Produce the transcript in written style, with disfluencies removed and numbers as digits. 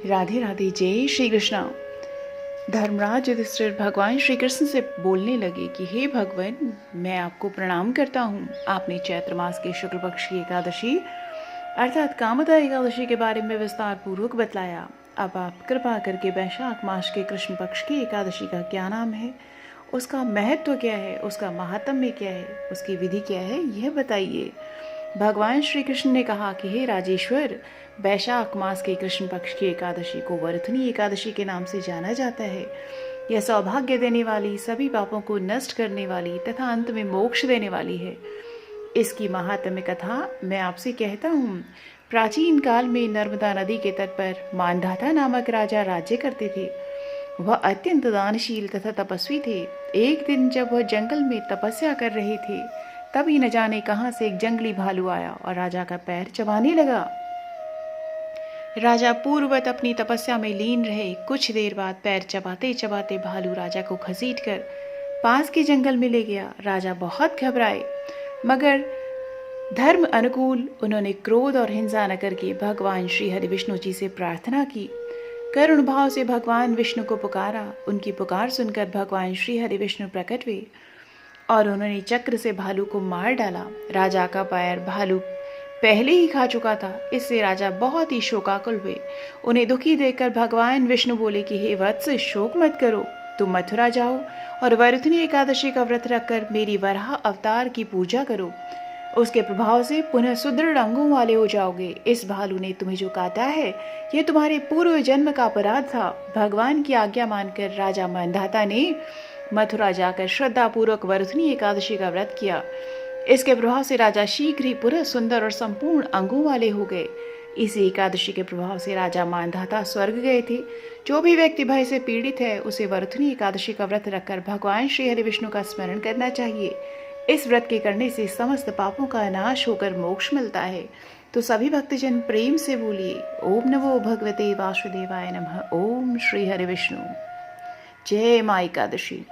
राधे राधे। जय श्री कृष्ण। धर्मराज युधिष्ठिर भगवान श्री कृष्ण से बोलने लगे कि हे भगवान, मैं आपको प्रणाम करता हूँ। आपने चैत्र मास के शुक्ल पक्ष की एकादशी अर्थात कामदा एकादशी के बारे में विस्तार पूर्वक बतलाया। अब आप कृपा करके वैशाख मास के कृष्ण पक्ष की एकादशी का क्या नाम है, उसका महत्व क्या है, उसका महात्म्य क्या है, उसकी विधि क्या है, यह बताइए। भगवान श्री कृष्ण ने कहा कि हे राजेश्वर, वैशाख मास के कृष्ण पक्ष की एकादशी को वरथनी एकादशी के नाम से जाना जाता है। यह सौभाग्य देने वाली, सभी पापों को नष्ट करने वाली तथा अंत में मोक्ष देने वाली है। इसकी महात्म्य कथा मैं आपसे कहता हूँ। प्राचीन काल में नर्मदा नदी के तट पर मानधाता नामक राजा राज्य करते थे। वह अत्यंत दानशील तथा तपस्वी थे। एक दिन जब वह जंगल में तपस्या कर रहे थे, तभी न जाने कहां से एक जंगली भालू आया और राजा का पैर चबाने लगा। राजा पूर्ववत अपनी तपस्या में लीन रहे। कुछ देर बाद पैर चबाते चबाते भालू राजा को घसीटकर पास के जंगल में ले गया। राजा बहुत घबराए, मगर धर्म अनुकूल उन्होंने क्रोध और हिंसा न करके भगवान श्री हरि विष्णु जी से प्रार्थना की। करुण भाव से भगवान विष्णु को पुकारा। उनकी पुकार सुनकर भगवान श्री हरि विष्णु प्रकट हुए और उन्होंने चक्र से भालू को मार डाला। राजा का पैर भालू पहले ही खा चुका था। इससे राजा बहुत ही शोकाकुल हुए। उन्हें दुखी देखकर भगवान विष्णु बोले कि हे वत्स, शोक मत करो, तुम मथुरा जाओ और वरथनी एकादशी का व्रत रखकर मेरी वराह अवतार की पूजा करो। उसके प्रभाव से पुनः सुदृढ़ अंगों वाले हो जाओगे। इस भालू ने तुम्हें जो काटा है, यह तुम्हारे पूर्व जन्म का अपराध था। भगवान की आज्ञा मानकर राजा मानधाता ने मथुरा जाकर श्रद्धा पूर्वक वरथनी एकादशी का व्रत किया। इसके प्रभाव से राजा शीघ्र ही पुनः सुंदर और संपूर्ण अंगों वाले हो गए। इसी एकादशी के प्रभाव से राजा मानधाता स्वर्ग गए थे। जो भी व्यक्ति भय से पीड़ित है, उसे वरथनी एकादशी का व्रत रखकर भगवान श्री हरि विष्णु का स्मरण करना चाहिए। इस व्रत के करने से समस्त पापों का नाश होकर मोक्ष मिलता है। तो सभी भक्तजन प्रेम से बोलिए, ओम नमो भगवते वासुदेवाय नमः। ओम श्री हरि विष्णु। जय मां एकादशी।